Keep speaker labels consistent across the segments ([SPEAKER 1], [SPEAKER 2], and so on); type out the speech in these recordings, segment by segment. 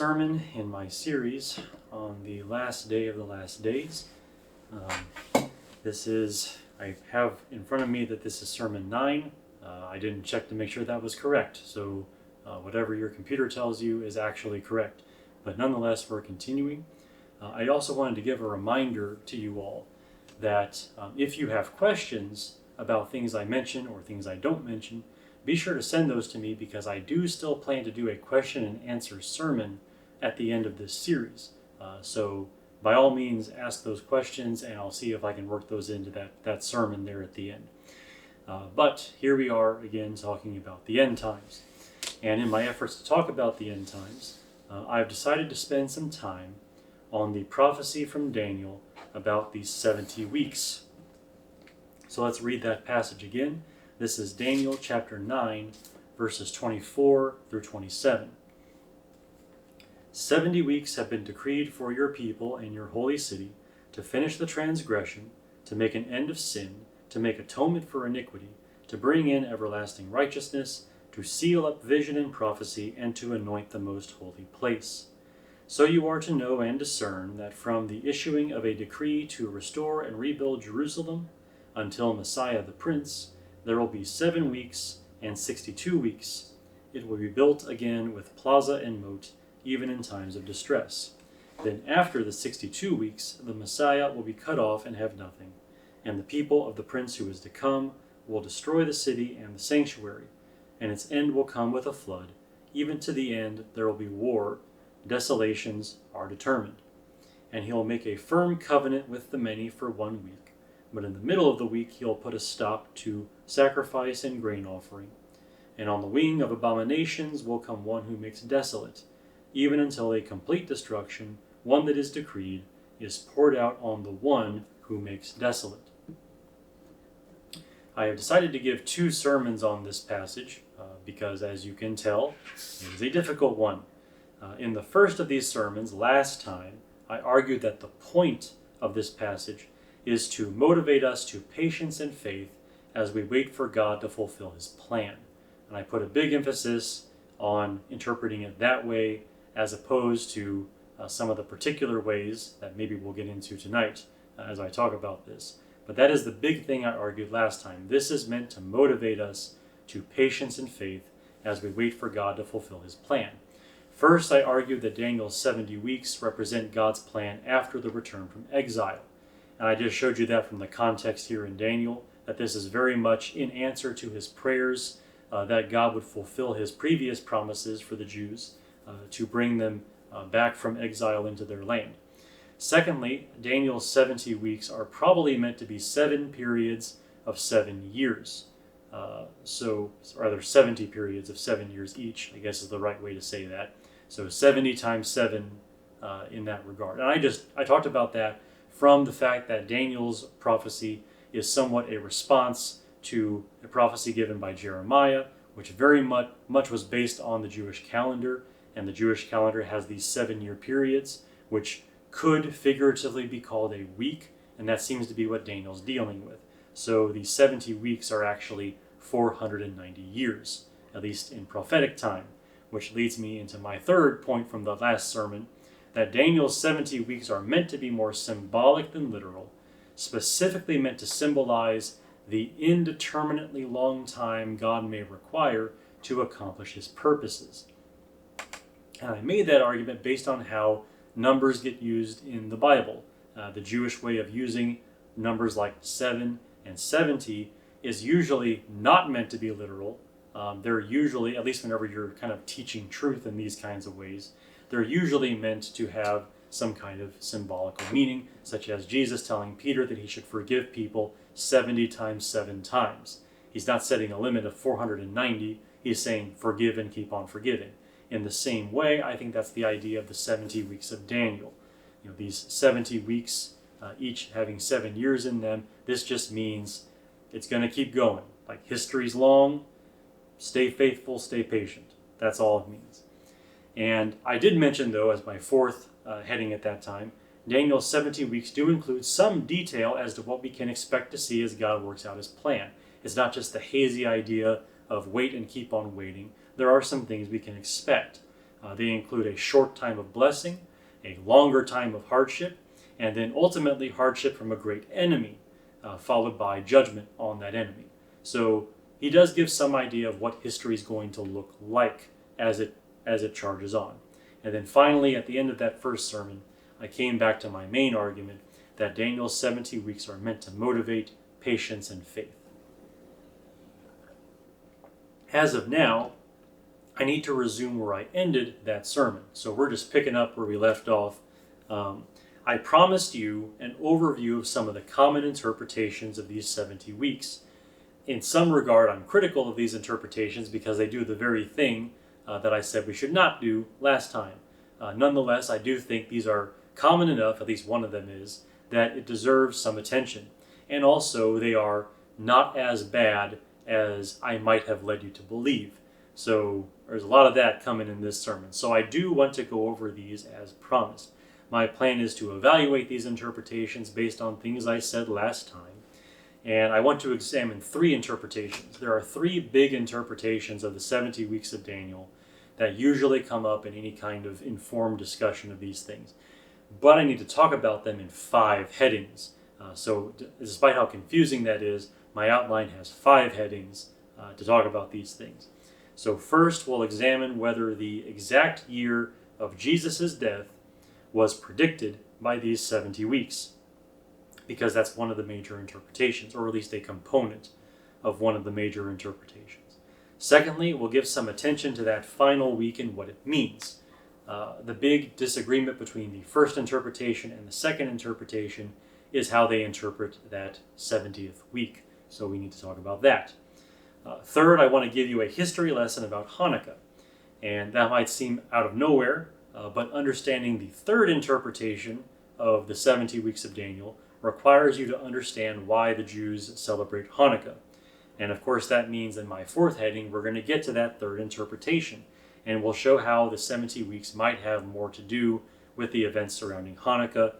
[SPEAKER 1] sermon in my series on the last day of the last days. I have in front of me that this is sermon 9. I didn't check to make sure that was correct, so whatever your computer tells you is actually correct. But nonetheless, we're continuing. I also wanted to give a reminder to you all that if you have questions about things I mention or things I don't mention, be sure to send those to me, because I do still plan to do a question and answer sermon at the end of this series. So by all means, ask those questions and I'll see if I can work those into that sermon there at the end. But here we are again talking about the end times. And in my efforts to talk about the end times, I've decided to spend some time on the prophecy from Daniel about these 70 weeks. So let's read that passage again. This is Daniel chapter 9, verses 24 through 27. 70 weeks have been decreed for your people and your holy city, to finish the transgression, to make an end of sin, to make atonement for iniquity, to bring in everlasting righteousness, to seal up vision and prophecy, and to anoint the most holy place. So you are to know and discern that from the issuing of a decree to restore and rebuild Jerusalem until Messiah the Prince, there will be 7 weeks and 62 weeks. It will be built again with plaza and moat, even in times of distress. Then after the 62 weeks, the Messiah will be cut off and have nothing, and the people of the Prince who is to come will destroy the city and the sanctuary, and its end will come with a flood. Even to the end there will be war. Desolations are determined. And he will make a firm covenant with the many for 1 week. But in the middle of the week he'll put a stop to sacrifice and grain offering. And on the wing of abominations will come one who makes desolate, even until a complete destruction, one that is decreed, is poured out on the one who makes desolate. I have decided to give 2 sermons on this passage, because as you can tell, it is a difficult one. In the first of these sermons, last time, I argued that the point of this passage is to motivate us to patience and faith as we wait for God to fulfill his plan. And I put a big emphasis on interpreting it that way, as opposed to some of the particular ways that maybe we'll get into tonight as I talk about this. But that is the big thing I argued last time. This is meant to motivate us to patience and faith as we wait for God to fulfill his plan. First, I argued that Daniel's 70 weeks represent God's plan after the return from exile. And I just showed you that from the context here in Daniel, that this is very much in answer to his prayers, that God would fulfill his previous promises for the Jews to bring them back from exile into their land. Secondly, Daniel's 70 weeks are probably meant to be 7 periods of 7 years. So rather 70 periods of 7 years each, I guess is the right way to say that. So 70 times 7 in that regard. And I talked about that from the fact that Daniel's prophecy is somewhat a response to a prophecy given by Jeremiah, which very much was based on the Jewish calendar. And the Jewish calendar has these 7-year periods, which could figuratively be called a week, and that seems to be what Daniel's dealing with. So these 70 weeks are actually 490 years, at least in prophetic time, which leads me into my third point from the last sermon, that Daniel's 70 weeks are meant to be more symbolic than literal, specifically meant to symbolize the indeterminately long time God may require to accomplish his purposes. And I made that argument based on how numbers get used in the Bible. The Jewish way of using numbers like 7 and 70 is usually not meant to be literal. They're usually, at least whenever you're kind of teaching truth in these kinds of ways, they're usually meant to have some kind of symbolical meaning, such as Jesus telling Peter that he should forgive people 70 times 7 times. He's not setting a limit of 490, he's saying forgive and keep on forgiving. In the same way, I think that's the idea of the 70 weeks of Daniel. These 70 weeks, each having 7 years in them, this just means it's going to keep going. Like history's long, stay faithful, stay patient. That's all it means. And I did mention, though, as my fourth heading at that time, Daniel's 70 weeks do include some detail as to what we can expect to see as God works out his plan. It's not just the hazy idea of wait and keep on waiting. There are some things we can expect. They include a short time of blessing, a longer time of hardship, and then ultimately hardship from a great enemy, followed by judgment on that enemy. So he does give some idea of what history is going to look like as it charges on. And then finally, at the end of that first sermon, I came back to my main argument that Daniel's 70 weeks are meant to motivate patience and faith. As of now, I need to resume where I ended that sermon. So we're just picking up where we left off. I promised you an overview of some of the common interpretations of these 70 weeks. In some regard, I'm critical of these interpretations because they do the very thing that I said we should not do last time. Nonetheless, I do think these are common enough, at least one of them is, that it deserves some attention. And also, they are not as bad as I might have led you to believe. So there's a lot of that coming in this sermon. So I do want to go over these as promised. My plan is to evaluate these interpretations based on things I said last time. And I want to examine three interpretations. There are three big interpretations of the 70 weeks of Daniel that usually come up in any kind of informed discussion of these things. But I need to talk about them in 5 headings. So despite how confusing that is, my outline has 5 headings to talk about these things. So first, we'll examine whether the exact year of Jesus' death was predicted by these 70 weeks, because that's one of the major interpretations, or at least a component of one of the major interpretations. Secondly, we'll give some attention to that final week and what it means. The big disagreement between the first interpretation and the second interpretation is how they interpret that 70th week. So we need to talk about that. Third, I want to give you a history lesson about Hanukkah. And that might seem out of nowhere, but understanding the third interpretation of the 70 weeks of Daniel requires you to understand why the Jews celebrate Hanukkah. And of course, that means in my fourth heading, we're going to get to that third interpretation. And we'll show how the 70 weeks might have more to do with the events surrounding Hanukkah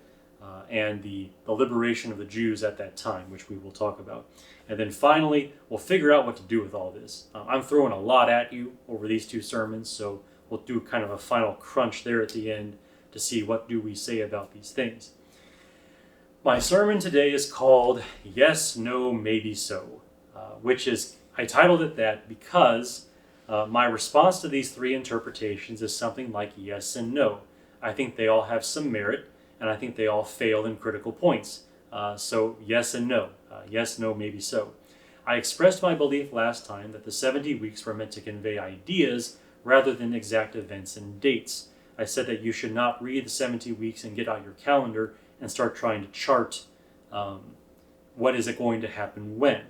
[SPEAKER 1] and the liberation of the Jews at that time, which we will talk about. And then finally, we'll figure out what to do with all this. I'm throwing a lot at you over these 2 sermons, so we'll do kind of a final crunch there at the end to see what do we say about these things. My sermon today is called Yes, No, Maybe So, which is, I titled it that because my response to these 3 interpretations is something like yes and no. I think they all have some merit, and I think they all fail in critical points. So yes and no. Yes, no, maybe so. I expressed my belief last time that the 70 weeks were meant to convey ideas rather than exact events and dates. I said that you should not read the 70 weeks and get out your calendar and start trying to chart what is it going to happen when.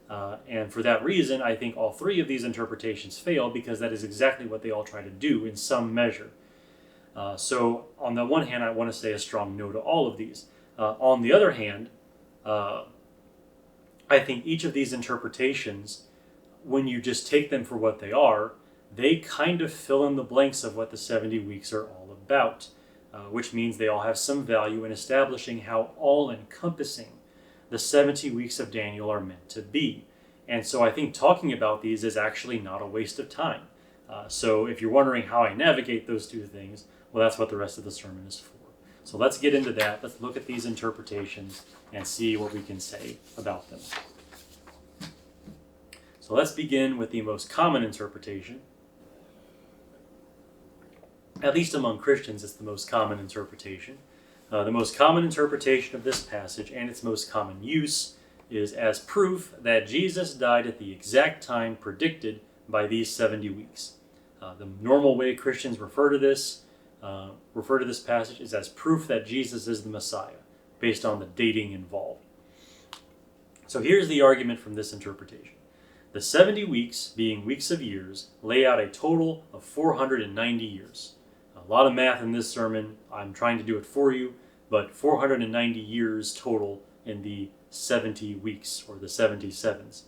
[SPEAKER 1] And for that reason, I think all 3 of these interpretations fail because that is exactly what they all try to do in some measure. So on the one hand, I want to say a strong no to all of these. On the other hand, I think each of these interpretations, when you just take them for what they are, they kind of fill in the blanks of what the 70 weeks are all about, which means they all have some value in establishing how all-encompassing the 70 weeks of Daniel are meant to be. And so I think talking about these is actually not a waste of time. So if you're wondering how I navigate those 2 things, well, that's what the rest of the sermon is for. So let's get into that. Let's look at these interpretations and see what we can say about them. So let's begin with the most common interpretation. At least among Christians, it's the most common interpretation. The most common interpretation of this passage and its most common use is as proof that Jesus died at the exact time predicted by these 70 weeks. The normal way Christians refer to this passage is as proof that Jesus is the Messiah, based on the dating involved. So here's the argument from this interpretation. The 70 weeks, being weeks of years, lay out a total of 490 years. A lot of math in this sermon. I'm trying to do it for you, but 490 years total in the 70 weeks, or the 77s.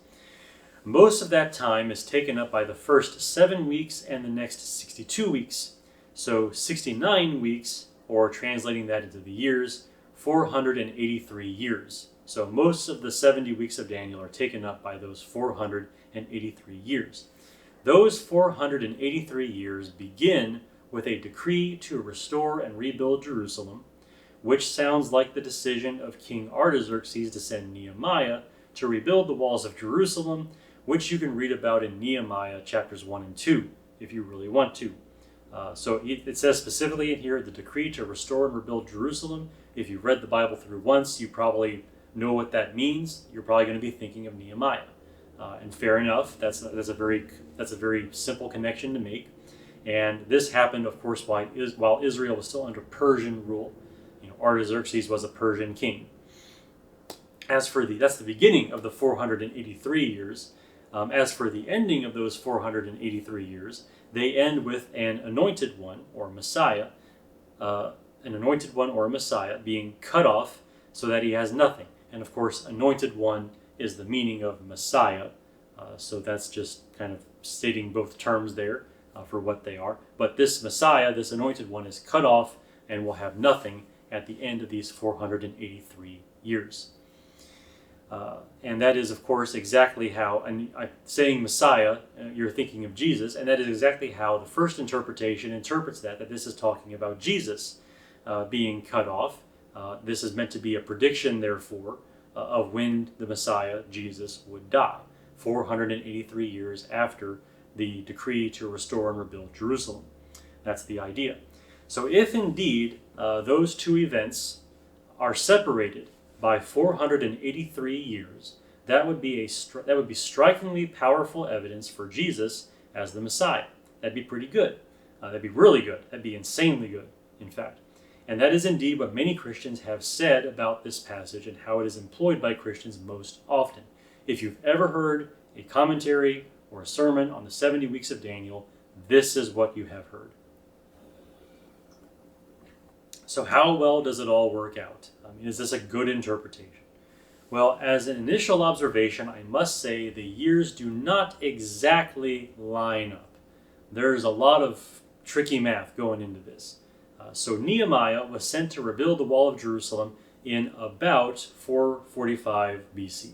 [SPEAKER 1] Most of that time is taken up by the first 7 weeks and the next 62 weeks. So 69 weeks, or translating that into the years, 483 years. So most of the 70 weeks of Daniel are taken up by those 483 years. Those 483 years begin with a decree to restore and rebuild Jerusalem, which sounds like the decision of King Artaxerxes to send Nehemiah to rebuild the walls of Jerusalem, which you can read about in Nehemiah chapters 1 and 2, if you really want to. So it says specifically in here, the decree to restore and rebuild Jerusalem. If you've read the Bible through once, you probably know what that means. You're probably going to be thinking of Nehemiah. And fair enough, that's a very simple connection to make. And this happened, of course, while Israel was still under Persian rule. Artaxerxes was a Persian king. That's the beginning of the 483 years. As for the ending of those 483 years, they end with an anointed one or Messiah, being cut off so that he has nothing. And of course, anointed one is the meaning of Messiah. So that's just kind of stating both terms there for what they are. But this Messiah, this anointed one, is cut off and will have nothing at the end of these 483 years. And that is, of course, exactly how, and saying Messiah, you're thinking of Jesus, and that is exactly how the first interpretation interprets that this is talking about Jesus being cut off. This is meant to be a prediction, therefore, of when the Messiah, Jesus, would die, 483 years after the decree to restore and rebuild Jerusalem. That's the idea. So if indeed those two events are separated by 483 years, that would be strikingly powerful evidence for Jesus as the Messiah. That'd be pretty good. That'd be really good. That'd be insanely good, in fact. And that is indeed what many Christians have said about this passage and how it is employed by Christians most often. If you've ever heard a commentary or a sermon on the 70 weeks of Daniel, this is what you have heard. So how well does it all work out? Is this a good interpretation? Well, as an initial observation, I must say the years do not exactly line up. There's a lot of tricky math going into this. So Nehemiah was sent to rebuild the wall of Jerusalem in about 445 BC.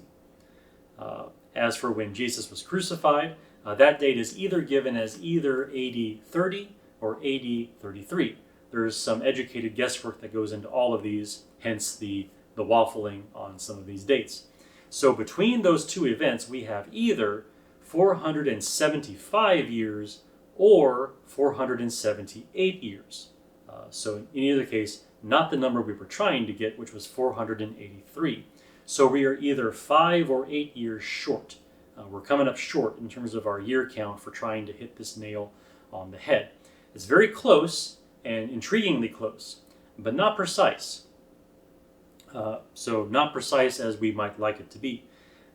[SPEAKER 1] As for when Jesus was crucified, that date is either given as either AD 30 or AD 33. There's some educated guesswork that goes into all of these, hence the waffling on some of these dates. So between those two events, we have either 475 years or 478 years. So in either case, not the number we were trying to get, which was 483. So we are either 5 or 8 years short. We're coming up short in terms of our year count for trying to hit this nail on the head. It's very close and intriguingly close, but not precise. So not precise as we might like it to be.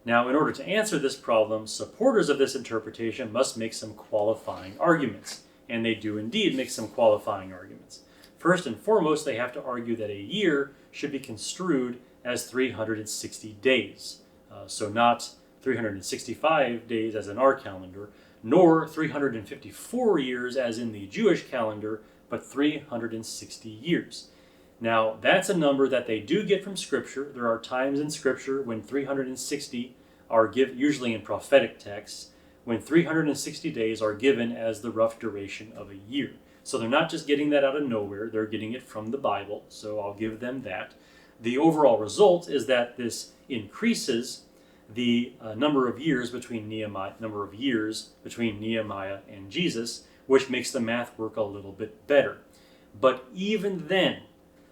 [SPEAKER 1] Now, in order to answer this problem, supporters of this interpretation must make some qualifying arguments, and they do indeed make some qualifying arguments. First and foremost, they have to argue that a year should be construed as 360 days. So not 365 days as in our calendar, nor 354 years as in the Jewish calendar, but 360 years. Now, that's a number that they do get from Scripture. There are times in Scripture when 360 are given, usually in prophetic texts, when 360 days are given as the rough duration of a year. So they're not just getting that out of nowhere, they're getting it from the Bible, so I'll give them that. The overall result is that this increases the number of years between Nehemiah and Jesus, which makes the math work a little bit better. But even then,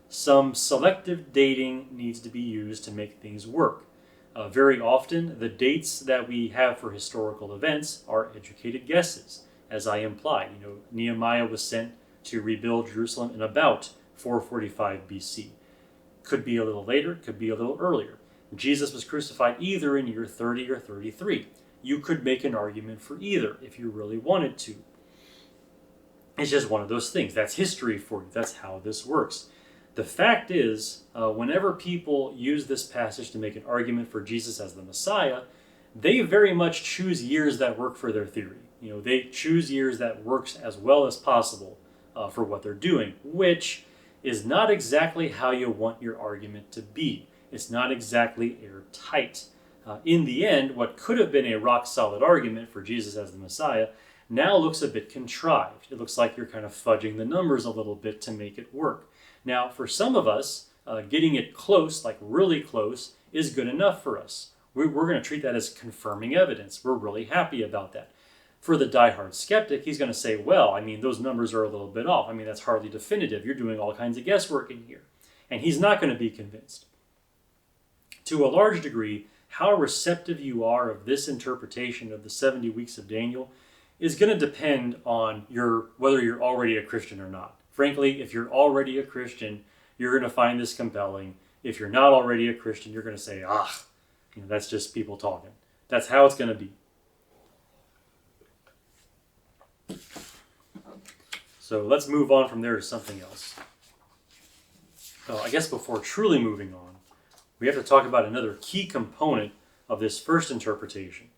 [SPEAKER 1] some selective dating needs to be used to make things work. Very often, the dates that we have for historical events are educated guesses, as I implied. Nehemiah was sent to rebuild Jerusalem in about 445 BC. Could be a little later, could be a little earlier. Jesus was crucified either in year 30 or 33. You could make an argument for either if you really wanted to. It's just one of those things. That's history for you. That's how this works. The fact is, whenever people use this passage to make an argument for Jesus as the Messiah, they very much choose years that work for their theory. They choose years that works as well as possible for what they're doing, which is not exactly how you want your argument to be. It's not exactly airtight. In the end, what could have been a rock-solid argument for Jesus as the Messiah now looks a bit contrived. It looks like you're kind of fudging the numbers a little bit to make it work. Now, for some of us, getting it close, like really close, is good enough for us. We're going to treat that as confirming evidence. We're really happy about that. For the diehard skeptic, he's going to say, well, I mean, those numbers are a little bit off. I mean, that's hardly definitive. You're doing all kinds of guesswork in here. And he's not going to be convinced. To a large degree, how receptive you are of this interpretation of the 70 weeks of Daniel is going to depend on whether you're already a Christian or not. Frankly, if you're already a Christian, you're going to find this compelling. If you're not already a Christian, you're going to say, that's just people talking. That's how it's going to be. So let's move on from there to something else. I guess before truly moving on, we have to talk about another key component of this first interpretation,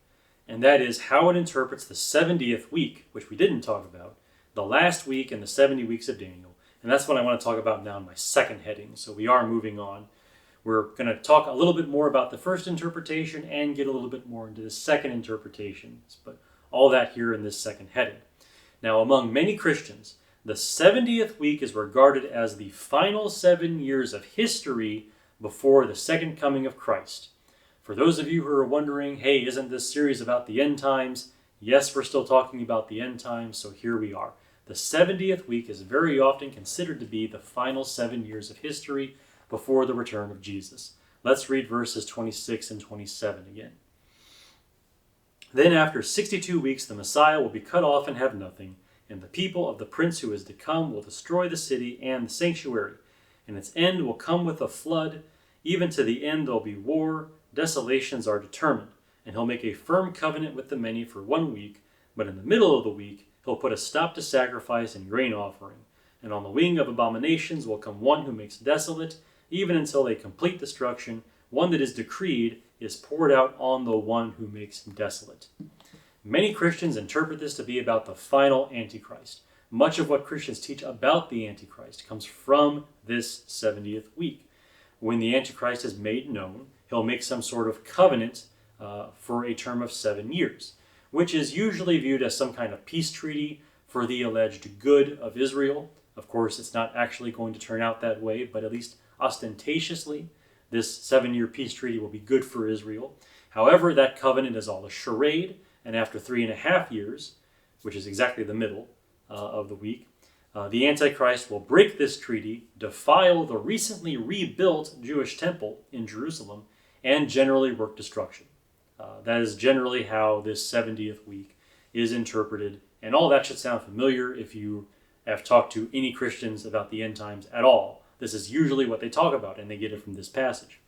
[SPEAKER 1] and that is how it interprets the 70th week, which we didn't talk about, the last week in the 70 weeks of Daniel. And that's what I want to talk about now in my second heading. So we are moving on. We're going to talk a little bit more about the first interpretation and get a little bit more into the second interpretation, but all that here in this second heading. Now, among many Christians, the 70th week is regarded as the final 7 years of history before the second coming of Christ. For those of you who are wondering, hey, isn't this series about the end times? Yes, we're still talking about the end times, so here we are. The 70th week is very often considered to be the final 7 years of history before the return of Jesus. Let's read verses 26 and 27 again. Then after 62 weeks the Messiah will be cut off and have nothing, and the people of the prince who is to come will destroy the city and the sanctuary, and its end will come with a flood. Even to the end there will be war, desolations are determined, and he'll make a firm covenant with the many for 1 week, but in the middle of the week he'll put a stop to sacrifice and grain offering, and on the wing of abominations will come one who makes desolate, even until they complete destruction. One that is decreed is poured out on the one who makes desolate. Many Christians interpret this to be about the final Antichrist. Much of what Christians teach about the Antichrist comes from this 70th week. When the Antichrist is made known, he'll make some sort of covenant for a term of 7 years, which is usually viewed as some kind of peace treaty for the alleged good of Israel. Of course, it's not actually going to turn out that way, but at least ostentatiously, this 7-year peace treaty will be good for Israel. However, that covenant is all a charade, and after 3.5 years, which is exactly the middle of the week, the Antichrist will break this treaty, defile the recently rebuilt Jewish temple in Jerusalem, and generally work destruction. That is generally how this 70th week is interpreted, and all that should sound familiar if you have talked to any Christians about the end times at all. This is usually what they talk about, and they get it from this passage.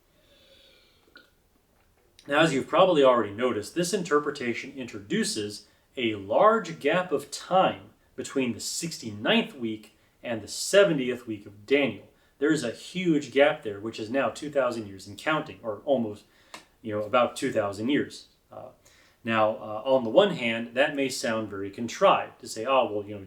[SPEAKER 1] Now, as you've probably already noticed, this interpretation introduces a large gap of time between the 69th week and the 70th week of Daniel. There's a huge gap there, which is now 2,000 years and counting, or almost, about 2,000 years. Now, on the one hand, that may sound very contrived to say,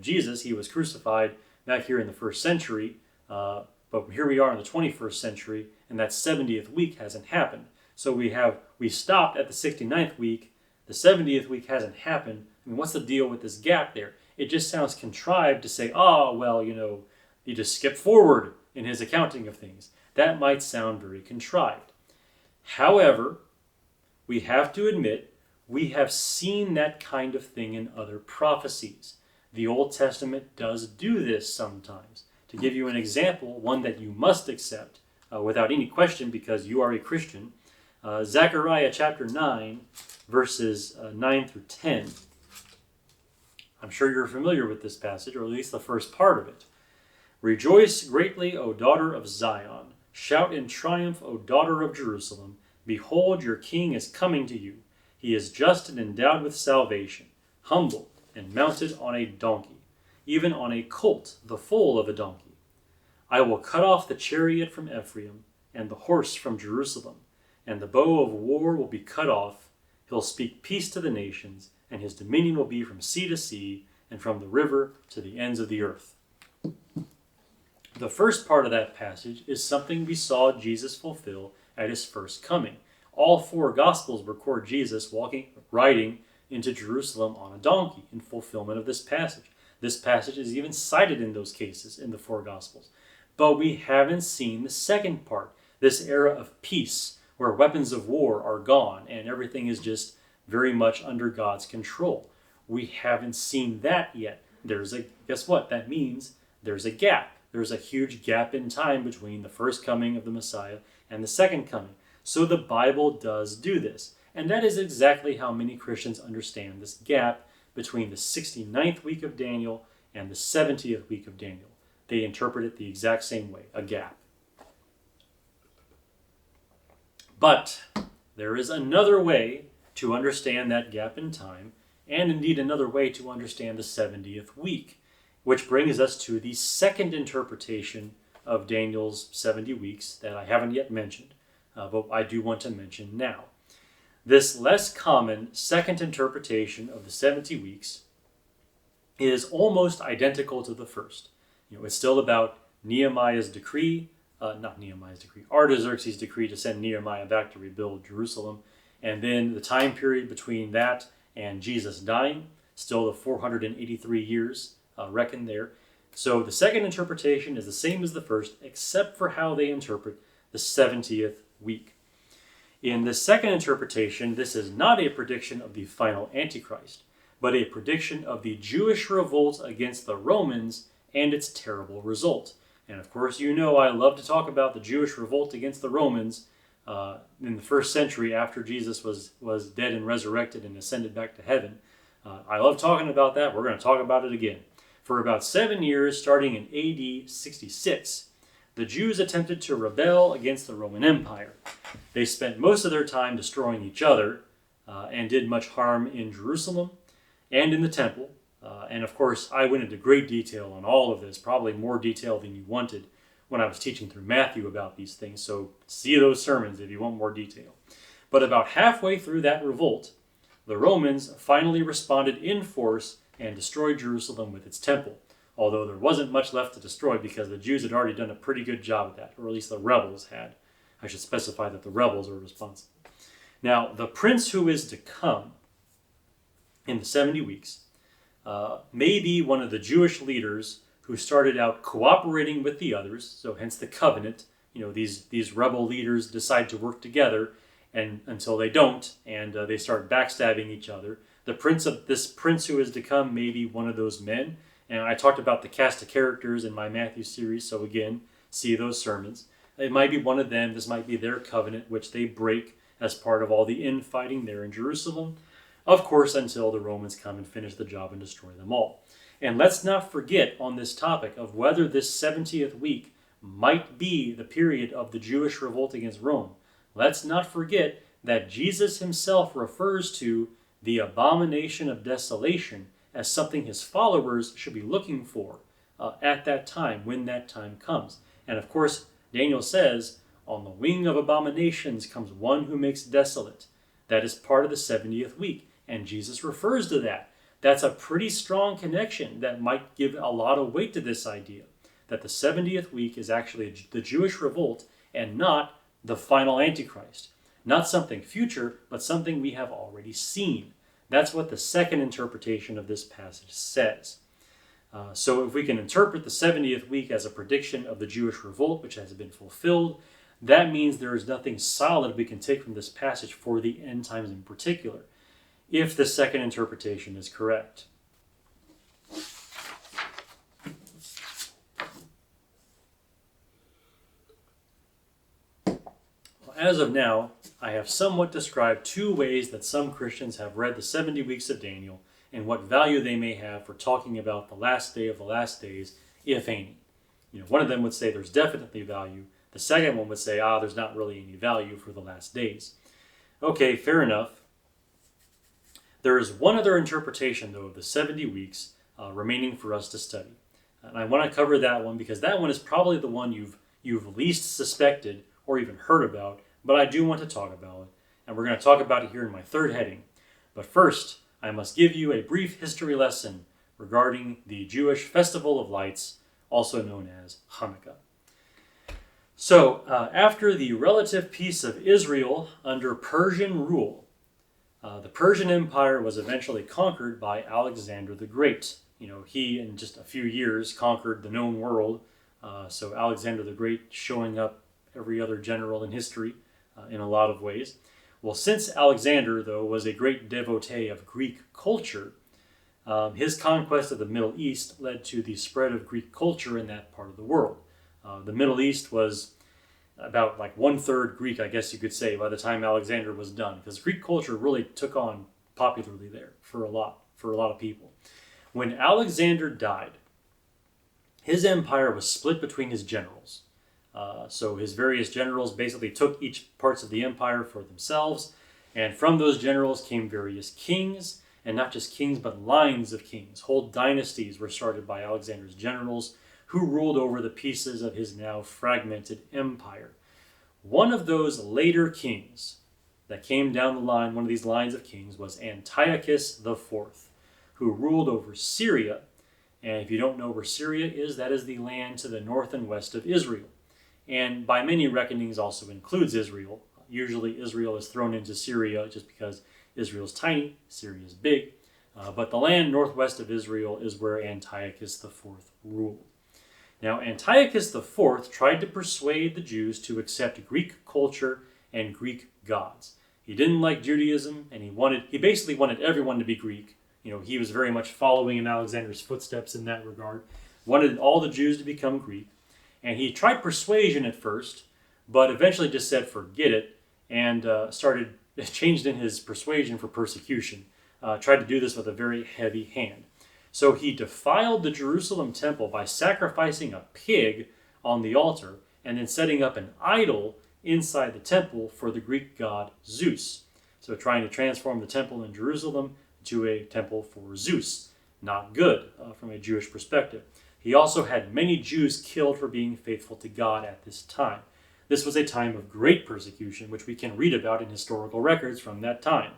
[SPEAKER 1] Jesus, he was crucified back here in the 1st century, but here we are in the 21st century, and that 70th week hasn't happened. So we stopped at the 69th week, the 70th week hasn't happened. I mean, what's the deal with this gap there? It just sounds contrived to say, he just skipped forward in his accounting of things. That might sound very contrived. However, we have to admit, we have seen that kind of thing in other prophecies. The Old Testament does do this sometimes. To give you an example, one that you must accept without any question because you are a Christian, Zechariah chapter 9, verses 9 through 10. I'm sure you're familiar with this passage, or at least the first part of it. Rejoice greatly, O daughter of Zion. Shout in triumph, O daughter of Jerusalem. Behold, your king is coming to you. He is just and endowed with salvation, humble and mounted on a donkey, even on a colt, the foal of a donkey. I will cut off the chariot from Ephraim and the horse from Jerusalem, and the bow of war will be cut off. He'll speak peace to the nations, and his dominion will be from sea to sea and from the river to the ends of the earth. The first part of that passage is something we saw Jesus fulfill at his first coming. All 4 Gospels record Jesus riding into Jerusalem on a donkey in fulfillment of this passage. This passage is even cited in those cases in the four Gospels. But we haven't seen the second part, this era of peace, where weapons of war are gone and everything is just very much under God's control. We haven't seen that yet. Guess what? That means there's a gap. There's a huge gap in time between the first coming of the Messiah and the second coming. So the Bible does do this. And that is exactly how many Christians understand this gap between the 69th week of Daniel and the 70th week of Daniel. They interpret it the exact same way, a gap. But there is another way to understand that gap in time, and indeed another way to understand the 70th week, which brings us to the second interpretation of Daniel's 70 weeks that I haven't yet mentioned, but I do want to mention now. This less common second interpretation of the 70 weeks is almost identical to the first. It's still about Artaxerxes' decree to send Nehemiah back to rebuild Jerusalem, and then the time period between that and Jesus dying, still the 483 years reckoned there. So the second interpretation is the same as the first, except for how they interpret the 70th week. In the second interpretation, this is not a prediction of the final Antichrist, but a prediction of the Jewish revolt against the Romans and its terrible result. And of course, I love to talk about the Jewish revolt against the Romans in the first century after Jesus was dead and resurrected and ascended back to heaven. I love talking about that. We're going to talk about it again. For about 7 years, starting in AD 66, the Jews attempted to rebel against the Roman Empire. They spent most of their time destroying each other and did much harm in Jerusalem and in the temple. And of course, I went into great detail on all of this, probably more detail than you wanted when I was teaching through Matthew about these things. So see those sermons if you want more detail. But about halfway through that revolt, the Romans finally responded in force and destroyed Jerusalem with its temple. Although there wasn't much left to destroy because the Jews had already done a pretty good job of that, or at least the rebels had. I should specify that the rebels were responsible. Now, the prince who is to come in the 70 weeks may be one of the Jewish leaders who started out cooperating with the others, so hence the covenant. These rebel leaders decide to work together and until they don't, and they start backstabbing each other. This prince who is to come may be one of those men. And I talked about the cast of characters in my Matthew series, so again, see those sermons. It might be one of them. This might be their covenant, which they break as part of all the infighting there in Jerusalem. Of course, until the Romans come and finish the job and destroy them all. And let's not forget on this topic of whether this 70th week might be the period of the Jewish revolt against Rome. Let's not forget that Jesus himself refers to the abomination of desolation as something his followers should be looking for at that time, when that time comes. And of course, Daniel says, on the wing of abominations comes one who makes desolate. That is part of the 70th week, and Jesus refers to that. That's a pretty strong connection that might give a lot of weight to this idea, that the 70th week is actually the Jewish revolt and not the final Antichrist. Not something future, but something we have already seen. That's what the second interpretation of this passage says. So if we can interpret the 70th week as a prediction of the Jewish revolt, which has been fulfilled, that means there is nothing solid we can take from this passage for the end times in particular, if the second interpretation is correct. As of now, I have somewhat described two ways that some Christians have read the 70 weeks of Daniel and what value they may have for talking about the last day of the last days, if any. One of them would say there's definitely value. The second one would say, there's not really any value for the last days. Okay, fair enough. There is one other interpretation, though, of the 70 weeks remaining for us to study. And I want to cover that one because that one is probably the one you've least suspected or even heard about, but I do want to talk about it, and we're going to talk about it here in my third heading. But first, I must give you a brief history lesson regarding the Jewish Festival of Lights, also known as Hanukkah. So, after the relative peace of Israel under Persian rule, The Persian Empire was eventually conquered by Alexander the Great. He, in just a few years, conquered the known world. So Alexander the Great showing up every other general in history in a lot of ways. Well, since Alexander, though, was a great devotee of Greek culture, his conquest of the Middle East led to the spread of Greek culture in that part of the world. The Middle East was about like 1/3 Greek, I guess you could say, by the time Alexander was done, because Greek culture really took on popularly there for a lot of people. When Alexander died, his empire was split between his generals. So his various generals basically took each parts of the empire for themselves, and from those generals came various kings, and not just kings, but lines of kings. Whole dynasties were started by Alexander's generals, who ruled over the pieces of his now fragmented empire. One of those later kings that came down the line, one of these lines of kings, was Antiochus IV, who ruled over Syria. And if you don't know where Syria is, that is the land to the north and west of Israel. And by many reckonings also includes Israel. Usually Israel is thrown into Syria just because Israel's tiny, Syria's big. But the land northwest of Israel is where Antiochus IV ruled. Now, Antiochus IV tried to persuade the Jews to accept Greek culture and Greek gods. He didn't like Judaism, and he basically wanted everyone to be Greek. He was very much following in Alexander's footsteps in that regard. Wanted all the Jews to become Greek. And he tried persuasion at first, but eventually just said forget it, and changed in his persuasion for persecution. Tried to do this with a very heavy hand. So he defiled the Jerusalem temple by sacrificing a pig on the altar and then setting up an idol inside the temple for the Greek god Zeus. So trying to transform the temple in Jerusalem to a temple for Zeus. Not good from a Jewish perspective. He also had many Jews killed for being faithful to God at this time. This was a time of great persecution, which we can read about in historical records from that time.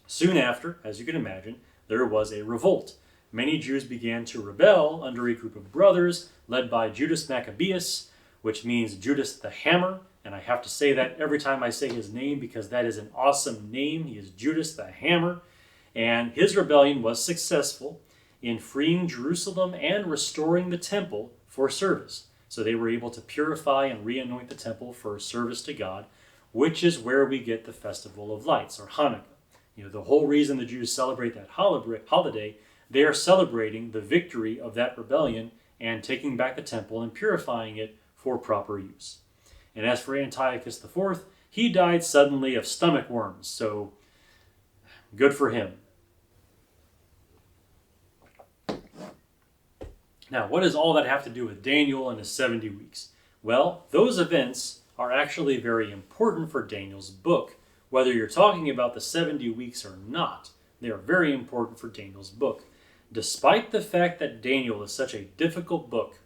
[SPEAKER 1] Soon after, as you can imagine, there was a revolt. Many Jews began to rebel under a group of brothers led by Judas Maccabeus, which means Judas the Hammer. And I have to say that every time I say his name because that is an awesome name. He is Judas the Hammer. And his rebellion was successful in freeing Jerusalem and restoring the temple for service. So they were able to purify and re-anoint the temple for service to God, which is where we get the Festival of Lights, or Hanukkah. The whole reason the Jews celebrate that holiday, they are celebrating the victory of that rebellion and taking back the temple and purifying it for proper use. And as for Antiochus IV, he died suddenly of stomach worms, so good for him. Now, what does all that have to do with Daniel and his 70 weeks? Well, those events are actually very important for Daniel's book. Whether you're talking about the 70 weeks or not, they are very important for Daniel's book. Despite the fact that Daniel is such a difficult book,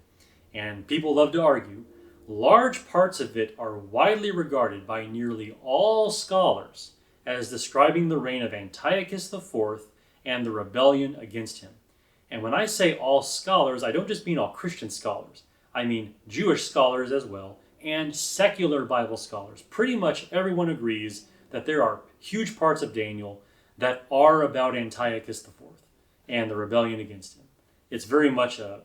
[SPEAKER 1] and people love to argue, large parts of it are widely regarded by nearly all scholars as describing the reign of Antiochus IV and the rebellion against him. And when I say all scholars, I don't just mean all Christian scholars. I mean Jewish scholars as well, and secular Bible scholars. Pretty much everyone agrees that there are huge parts of Daniel that are about Antiochus IV and the rebellion against him. It's very much a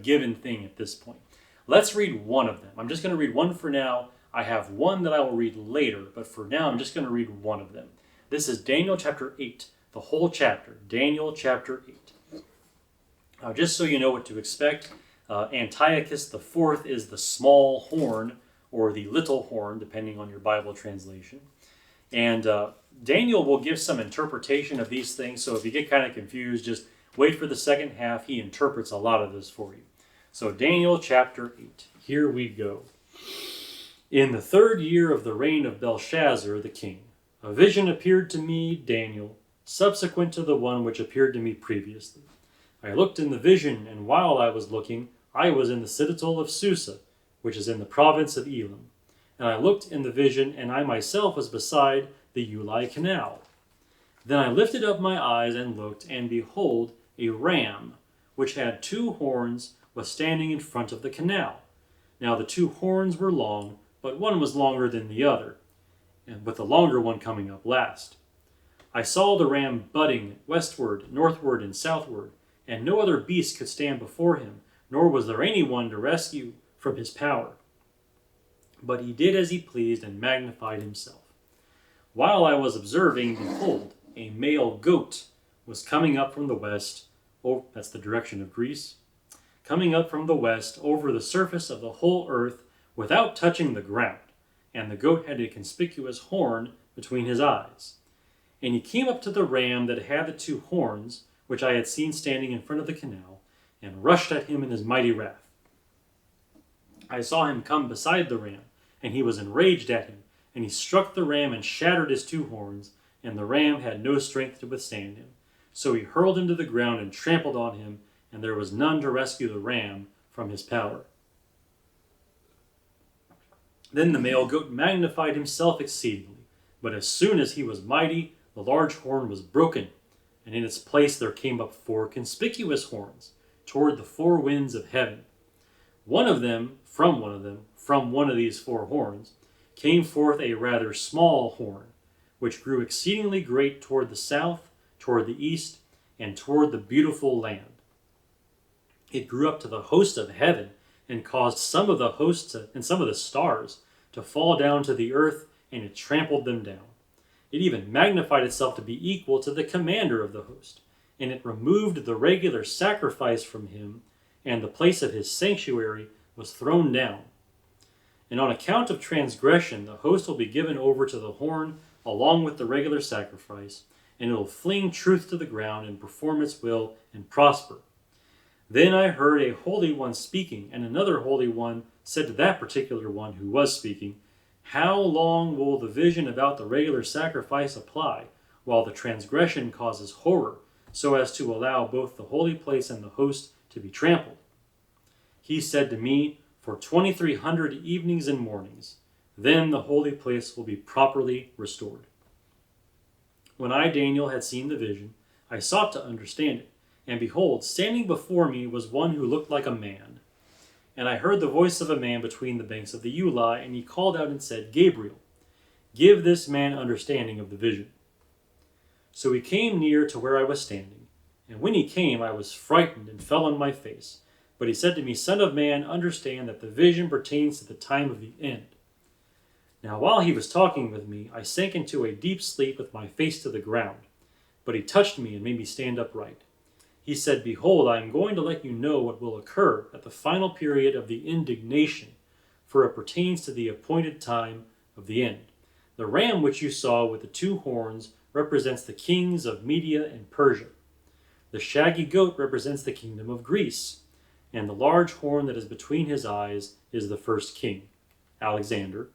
[SPEAKER 1] given thing at this point. Let's read one of them. I'm just going to read one for now. I have one that I will read later, but for now I'm just going to read one of them. This is Daniel chapter 8, the whole chapter. Daniel chapter 8. Now, just so you know what to expect, Antiochus IV is the small horn, or the little horn, depending on your Bible translation. And Daniel will give some interpretation of these things, so if you get kind of confused, just wait for the second half. He interprets a lot of this for you. So Daniel chapter 8. Here we go. In the 3rd year of the reign of Belshazzar the king, a vision appeared to me, Daniel, subsequent to the one which appeared to me previously. I looked in the vision, and while I was looking, I was in the citadel of Susa, which is in the province of Elam. And I looked in the vision, and I myself was beside the Ulai canal. Then I lifted up my eyes and looked, and behold, a ram, which had 2 horns, was standing in front of the canal. Now the 2 horns were long, but one was longer than the other. and with the longer one coming up last. I saw the ram butting westward, northward, and southward, and no other beast could stand before him, nor was there any one to rescue from his power. But he did as he pleased and magnified himself. While I was observing, behold, a male goat was coming up from the west, that's the direction of Greece, coming up from the west over the surface of the whole earth without touching the ground, and the goat had a conspicuous horn between his eyes. And he came up to the ram that had the two horns, which I had seen standing in front of the canal, and rushed at him in his mighty wrath. I saw him come beside the ram, and he was enraged at him, and he struck the ram and shattered his two horns, and the ram had no strength to withstand him. So he hurled him to the ground and trampled on him, and there was none to rescue the ram from his power. Then the male goat magnified himself exceedingly, but as soon as he was mighty, the large horn was broken, and in its place there came up 4 conspicuous horns toward the 4 winds of heaven. From one of these 4 horns, came forth a rather small horn, which grew exceedingly great toward the south, toward the east, and toward the beautiful land. It grew up to the host of heaven, and caused some of the hosts and some of the stars to fall down to the earth, and it trampled them down. It even magnified itself to be equal to the commander of the host, and it removed the regular sacrifice from him, and the place of his sanctuary was thrown down. And on account of transgression, the host will be given over to the horn along with the regular sacrifice, and it will fling truth to the ground and perform its will and prosper. Then I heard a holy one speaking, and another holy one said to that particular one who was speaking, "How long will the vision about the regular sacrifice apply, while the transgression causes horror, so as to allow both the holy place and the host to be trampled?" He said to me, "For 2,300 evenings and mornings, then the holy place will be properly restored." When I, Daniel, had seen the vision, I sought to understand it, and behold, standing before me was one who looked like a man. And I heard the voice of a man between the banks of the Ulai, and he called out and said, "Gabriel, give this man understanding of the vision." So he came near to where I was standing, and when he came, I was frightened and fell on my face. But he said to me, "Son of man, understand that the vision pertains to the time of the end." Now while he was talking with me, I sank into a deep sleep with my face to the ground. But he touched me and made me stand upright. He said, "Behold, I am going to let you know what will occur at the final period of the indignation, for it pertains to the appointed time of the end. The ram which you saw with the 2 horns represents the kings of Media and Persia. The shaggy goat represents the kingdom of Greece, and the large horn that is between his eyes is the first king, Alexander.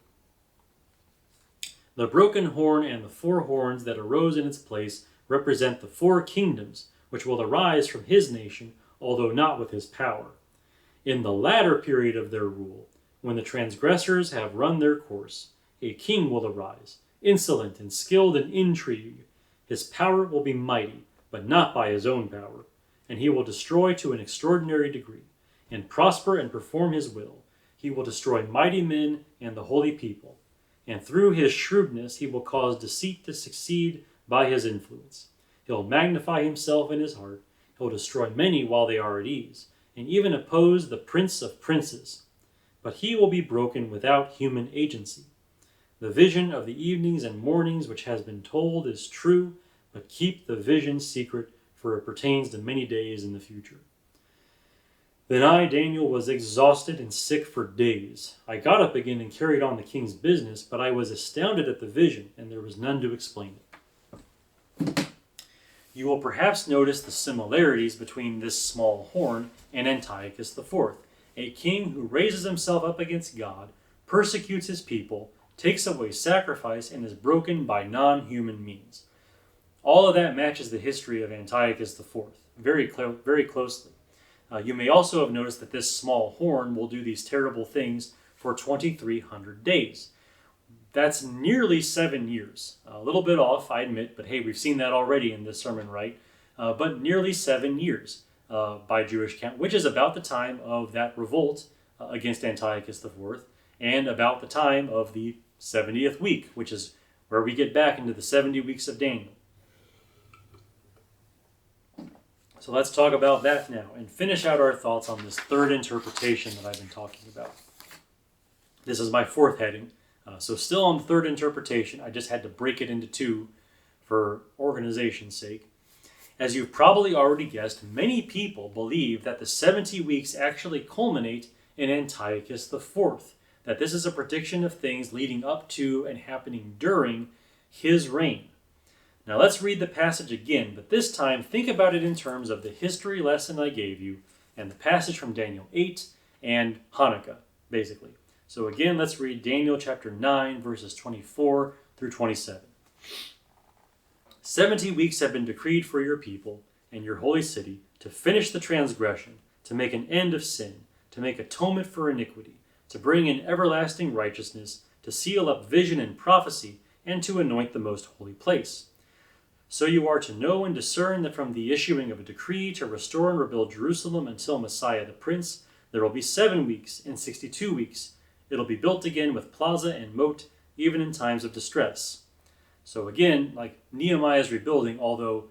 [SPEAKER 1] The broken horn and the 4 horns that arose in its place represent the 4 kingdoms which will arise from his nation, although not with his power. In the latter period of their rule, when the transgressors have run their course, a king will arise, insolent and skilled in intrigue. His power will be mighty, but not by his own power, and he will destroy to an extraordinary degree, and prosper and perform his will. He will destroy mighty men and the holy people, and through his shrewdness he will cause deceit to succeed by his influence. He'll magnify himself in his heart. He'll destroy many while they are at ease, and even oppose the prince of princes. But he will be broken without human agency. The vision of the evenings and mornings which has been told is true, but keep the vision secret, for it pertains to many days in the future." Then I, Daniel, was exhausted and sick for days. I got up again and carried on the king's business, but I was astounded at the vision, and there was none to explain it. You will perhaps notice the similarities between this small horn and Antiochus IV, a king who raises himself up against God, persecutes his people, takes away sacrifice, and is broken by non-human means. All of that matches the history of Antiochus IV very closely. You may also have noticed that this small horn will do these terrible things for 2,300 days. That's nearly 7 years. A little bit off, I admit, but hey, we've seen that already in this sermon, right? But nearly 7 years by Jewish count, which is about the time of that revolt against Antiochus IV, and about the time of the 70th week, which is where we get back into the 70 weeks of Daniel. So let's talk about that now and finish out our thoughts on this third interpretation that I've been talking about. This is my fourth heading. So still on the third interpretation, I just had to break it into two for organization's sake. As you've probably already guessed, many people believe that the 70 weeks actually culminate in Antiochus IV, that this is a prediction of things leading up to and happening during his reign. Now let's read the passage again, but this time think about it in terms of the history lesson I gave you and the passage from Daniel 8 and Hanukkah, basically. So again, let's read Daniel chapter 9, verses 24 through 27. 70 weeks have been decreed for your people and your holy city to finish the transgression, to make an end of sin, to make atonement for iniquity, to bring in everlasting righteousness, to seal up vision and prophecy, and to anoint the most holy place. So you are to know and discern that from the issuing of a decree to restore and rebuild Jerusalem until Messiah the Prince, there will be 7 weeks and 62 weeks. It'll be built again with plaza and moat, even in times of distress. So again, like Nehemiah's rebuilding, although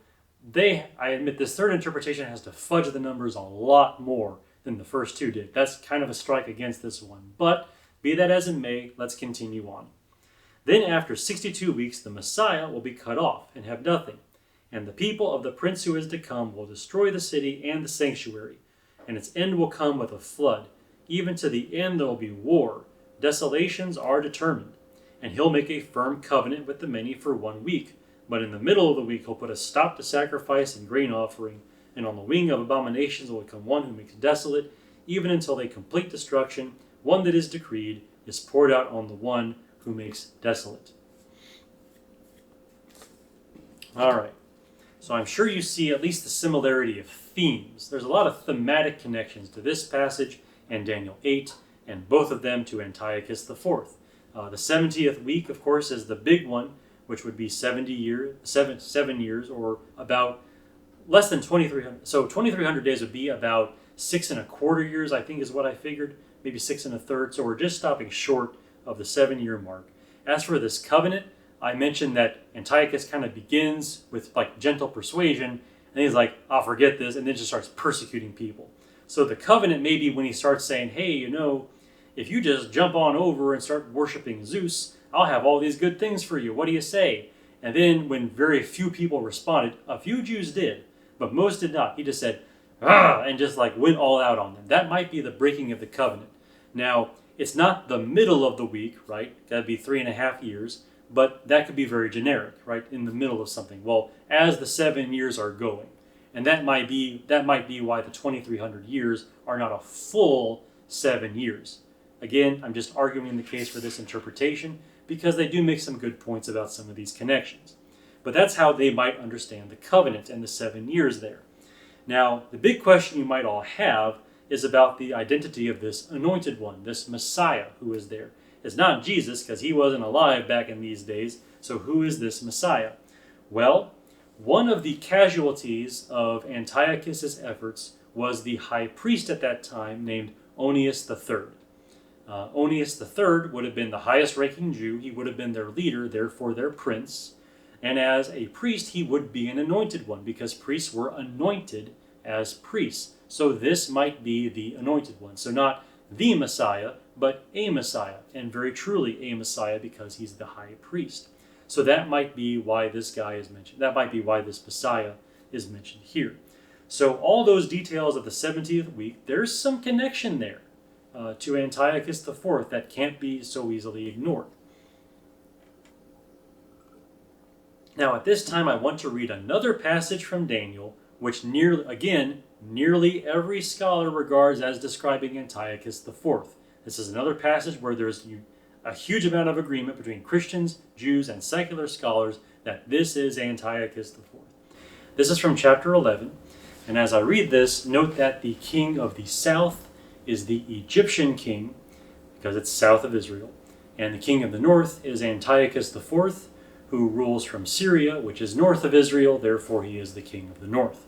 [SPEAKER 1] I admit this third interpretation has to fudge the numbers a lot more than the first two did. That's kind of a strike against this one. But be that as it may, let's continue on. Then after 62 weeks, the Messiah will be cut off and have nothing. And the people of the prince who is to come will destroy the city and the sanctuary. And its end will come with a flood. Even to the end there will be war. Desolations are determined. And he'll make a firm covenant with the many for 1 week. But in the middle of the week he'll put a stop to sacrifice and grain offering. And on the wing of abominations will come one who makes desolate, even until they complete destruction. One that is decreed is poured out on the one who makes desolate. All right. So I'm sure you see at least the similarity of themes. There's a lot of thematic connections to this passage and Daniel 8, and both of them to Antiochus IV. The 70th week, of course, is the big one, which would be 7 years, or about less than 2,300. So 2,300 days would be about 6¼ years, I think is what I figured, maybe 6 1/3. So we're just stopping short of the 7-year mark. As for this covenant, I mentioned that Antiochus kind of begins with like gentle persuasion, and he's like, I'll forget this, and then just starts persecuting people. So the covenant may be when he starts saying, hey, if you just jump on over and start worshiping Zeus, I'll have all these good things for you. What do you say? And then when very few people responded, a few Jews did, but most did not. He just said, and just like went all out on them. That might be the breaking of the covenant. Now, it's not the middle of the week, right? That'd be 3.5 years, but that could be very generic, right? In the middle of something. Well, as the 7 years are going. And that might be why the 2,300 years are not a full 7 years. Again, I'm just arguing the case for this interpretation because they do make some good points about some of these connections. But that's how they might understand the covenant and the 7 years there. Now, the big question you might all have is about the identity of this anointed one, this Messiah who is there. It's not Jesus because he wasn't alive back in these days. So who is this Messiah? Well, one of the casualties of Antiochus' efforts was the high priest at that time named Onias III. Onias III would have been the highest ranking Jew. He would have been their leader, therefore their prince. And as a priest, he would be an anointed one because priests were anointed as priests. So this might be the anointed one. So not the Messiah, but a Messiah, and very truly a Messiah because he's the high priest. So that might be why this guy is mentioned. That might be why this Messiah is mentioned here. So all those details of the 70th week, there's some connection there to Antiochus IV that can't be so easily ignored. Now at this time I want to read another passage from Daniel, which nearly every scholar regards as describing Antiochus IV. This is another passage where there's a huge amount of agreement between Christians, Jews, and secular scholars that this is Antiochus IV. This is from chapter 11, and as I read this, note that the king of the south is the Egyptian king, because it's south of Israel, and the king of the north is Antiochus IV, who rules from Syria, which is north of Israel, therefore he is the king of the north.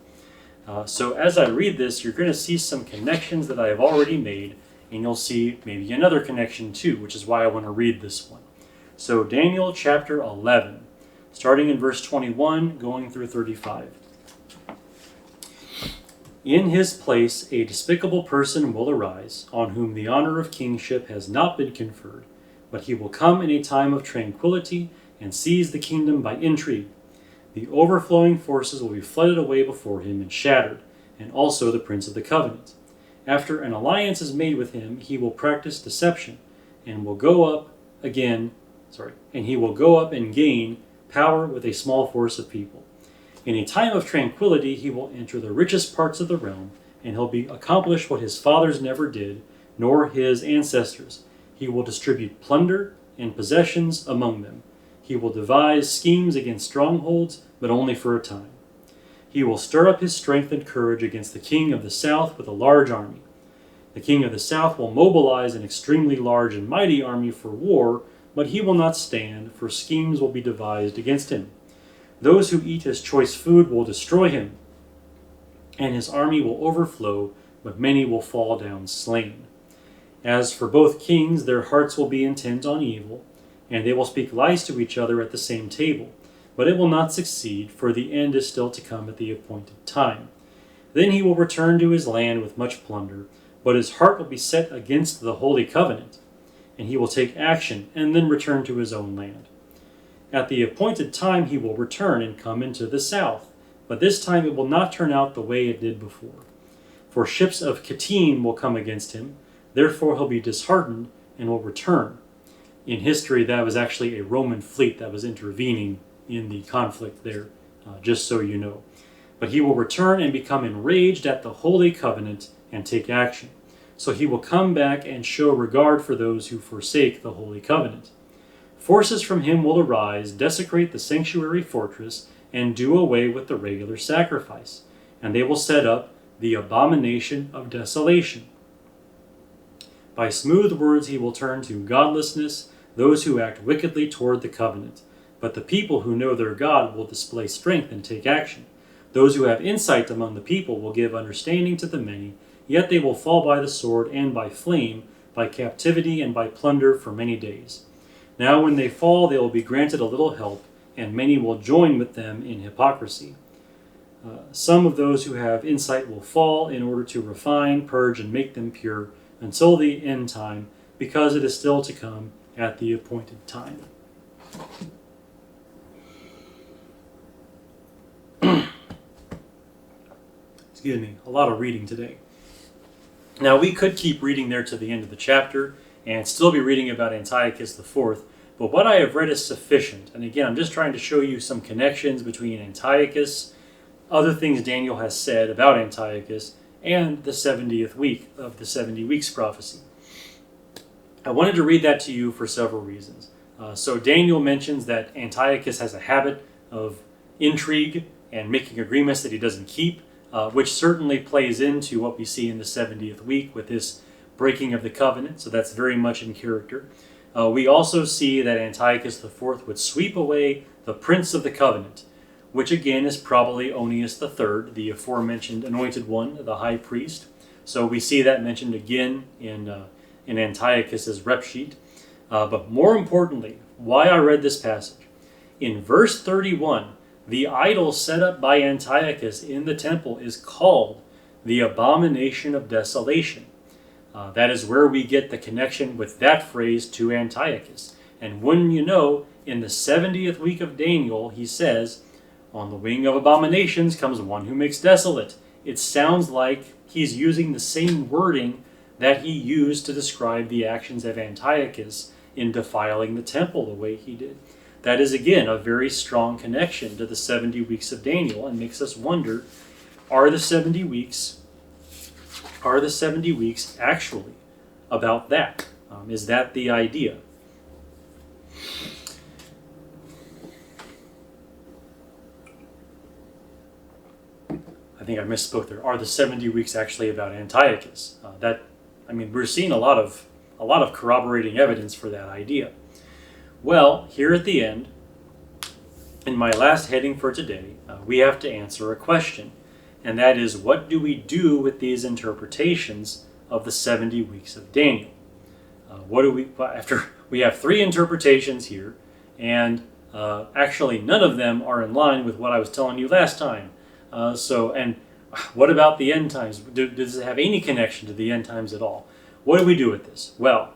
[SPEAKER 1] So as I read this, you're going to see some connections that I have already made, and you'll see maybe another connection too, which is why I want to read this one. So Daniel chapter 11, starting in verse 21, going through 35. In his place a despicable person will arise, on whom the honor of kingship has not been conferred, but he will come in a time of tranquility and seize the kingdom by intrigue. The overflowing forces will be flooded away before him and shattered, and also the prince of the covenant. After an alliance is made with him, he will practice deception, and will go up and gain power with a small force of people. In a time of tranquility, he will enter the richest parts of the realm, and he'll accomplish what his fathers never did, nor his ancestors. He will distribute plunder and possessions among them. He will devise schemes against strongholds, but only for a time. He will stir up his strength and courage against the king of the south with a large army. The king of the south will mobilize an extremely large and mighty army for war, but he will not stand, for schemes will be devised against him. Those who eat his choice food will destroy him, and his army will overflow, but many will fall down slain. As for both kings, their hearts will be intent on evil, and they will speak lies to each other at the same table. But it will not succeed, for the end is still to come at the appointed time. Then he will return to his land with much plunder, but his heart will be set against the holy covenant, and he will take action and then return to his own land. At the appointed time he will return and come into the south, but this time it will not turn out the way it did before. For ships of Kittim will come against him, therefore he'll be disheartened and will return. In history, that was actually a Roman fleet that was intervening in the conflict there, just so you know. But he will return and become enraged at the holy covenant and take action. So he will come back and show regard for those who forsake the holy covenant. Forces from him will arise, desecrate the sanctuary fortress, and do away with the regular sacrifice. And they will set up the abomination of desolation. By smooth words he will turn to godlessness those who act wickedly toward the covenant. But the people who know their God will display strength and take action. Those who have insight among the people will give understanding to the many, yet they will fall by the sword and by flame, by captivity and by plunder for many days. Now when they fall, they will be granted a little help, and many will join with them in hypocrisy. Some of those who have insight will fall in order to refine, purge, and make them pure until the end time, because it is still to come at the appointed time. Excuse me, a lot of reading today. Now we could keep reading there to the end of the chapter and still be reading about Antiochus IV, but what I have read is sufficient. And again, I'm just trying to show you some connections between Antiochus, other things Daniel has said about Antiochus, and the 70th week of the 70 weeks prophecy. I wanted to read that to you for several reasons. So Daniel mentions that Antiochus has a habit of intrigue and making agreements that he doesn't keep, which certainly plays into what we see in the 70th week with this breaking of the covenant, so that's very much in character. We also see that Antiochus IV would sweep away the prince of the covenant, which again is probably Onias III, the aforementioned anointed one, the high priest. So we see that mentioned again in Antiochus's rep sheet. But more importantly, why I read this passage. In verse 31, the idol set up by Antiochus in the temple is called the abomination of desolation. That is where we get the connection with that phrase to Antiochus. And wouldn't you know, in the 70th week of Daniel, he says, "On the wing of abominations comes one who makes desolate." It sounds like he's using the same wording that he used to describe the actions of Antiochus in defiling the temple the way he did. That is, again, a very strong connection to the 70 weeks of Daniel and makes us wonder, are the 70 weeks actually about that? Is that the idea? I think I misspoke there. Are the 70 weeks actually about Antiochus? We're seeing a lot of corroborating evidence for that idea. Well, here at the end, in my last heading for today, we have to answer a question, and that is, what do we do with these interpretations of the 70 weeks of Daniel? After we have three interpretations here, and actually none of them are in line with what I was telling you last time. And what about the end times? Does it have any connection to the end times at all? What do we do with this? Well,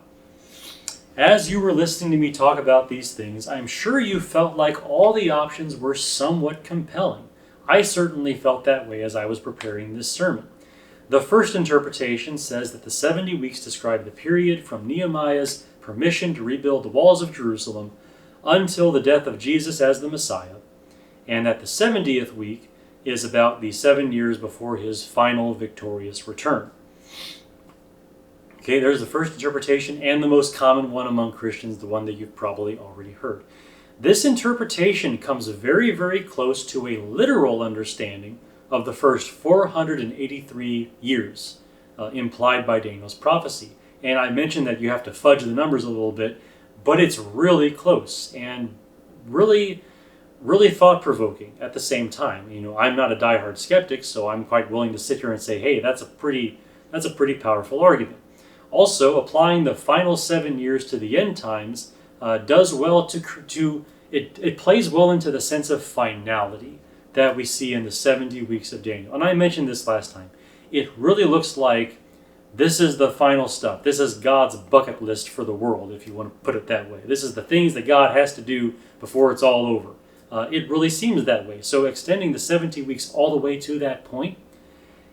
[SPEAKER 1] as you were listening to me talk about these things, I'm sure you felt like all the options were somewhat compelling. I certainly felt that way as I was preparing this sermon. The first interpretation says that the 70 weeks describe the period from Nehemiah's permission to rebuild the walls of Jerusalem until the death of Jesus as the Messiah, and that the 70th week is about the 7 years before his final victorious return. Okay, there's the first interpretation, and the most common one among Christians, the one that you've probably already heard. This interpretation comes very, very close to a literal understanding of the first 483 years implied by Daniel's prophecy. And I mentioned that you have to fudge the numbers a little bit, but it's really close and really, really thought-provoking at the same time. You know, I'm not a diehard skeptic, so I'm quite willing to sit here and say, hey, that's a pretty powerful argument. Also, applying the final 7 years to the end times does well it plays well into the sense of finality that we see in the 70 weeks of Daniel. And I mentioned this last time. It really looks like this is the final stuff. This is God's bucket list for the world, if you want to put it that way. This is the things that God has to do before it's all over. It really seems that way. So extending the 70 weeks all the way to that point,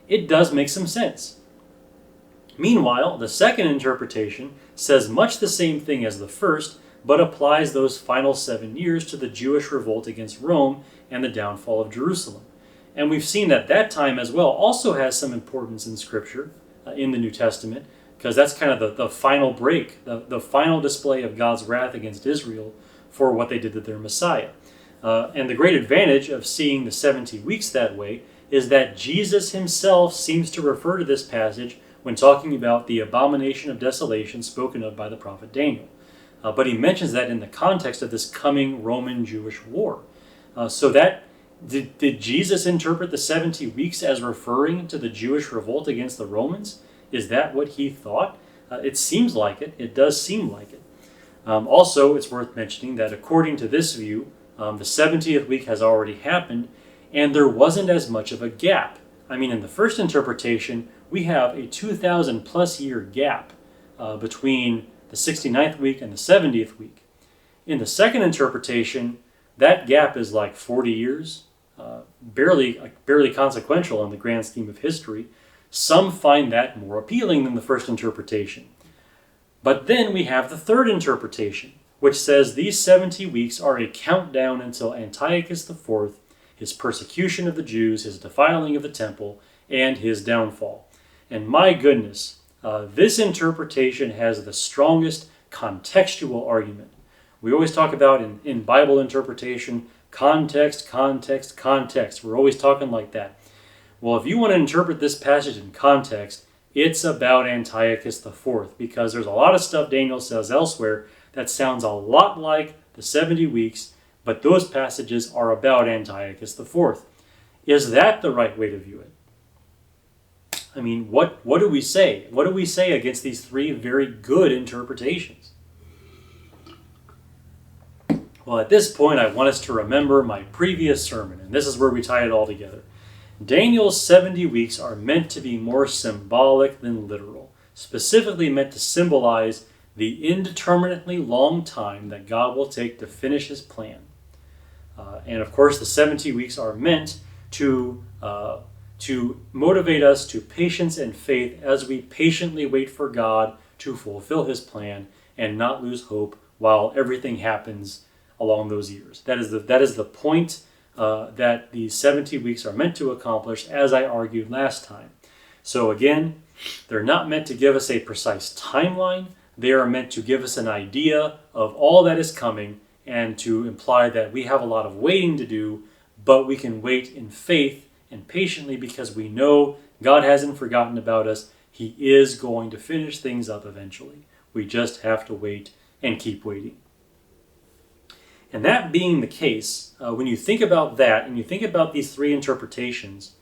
[SPEAKER 1] it does make some sense. Meanwhile, the second interpretation says much the same thing as the first, but applies those final 7 years to the Jewish revolt against Rome and the downfall of Jerusalem. And we've seen that time as well also has some importance in Scripture, in the New Testament, because that's kind of the final break, the final display of God's wrath against Israel for what they did to their Messiah. And the great advantage of seeing the 70 weeks that way is that Jesus himself seems to refer to this passage when talking about the abomination of desolation spoken of by the prophet Daniel. But he mentions that in the context of this coming Roman-Jewish war. Did Jesus interpret the 70 weeks as referring to the Jewish revolt against the Romans? Is that what he thought? It seems like it. It does seem like it. Also, it's worth mentioning that according to this view, the 70th week has already happened, and there wasn't as much of a gap. I mean, in the first interpretation, we have a 2,000 plus year gap between the 69th week and the 70th week. In the second interpretation, that gap is like 40 years, barely consequential in the grand scheme of history. Some find that more appealing than the first interpretation. But then we have the third interpretation, which says these 70 weeks are a countdown until Antiochus IV, his persecution of the Jews, his defiling of the temple, and his downfall. And my goodness, this interpretation has the strongest contextual argument. We always talk about in Bible interpretation, context, context, context. We're always talking like that. Well, if you want to interpret this passage in context, it's about Antiochus IV, because there's a lot of stuff Daniel says elsewhere that sounds a lot like the 70 weeks, but those passages are about Antiochus IV. Is that the right way to view it? I mean, what do we say? What do we say against these three very good interpretations? Well, at this point, I want us to remember my previous sermon, and this is where we tie it all together. Daniel's 70 weeks are meant to be more symbolic than literal, specifically meant to symbolize the indeterminately long time that God will take to finish his plan. And of course, the 70 weeks are meant to motivate us to patience and faith as we patiently wait for God to fulfill his plan and not lose hope while everything happens along those years. That is the point that these 70 weeks are meant to accomplish, as I argued last time. So again, they're not meant to give us a precise timeline. They are meant to give us an idea of all that is coming and to imply that we have a lot of waiting to do, but we can wait in faith and patiently because we know God hasn't forgotten about us. He is going to finish things up eventually. We just have to wait and keep waiting. And that being the case, when you think about that and you think about these three interpretations,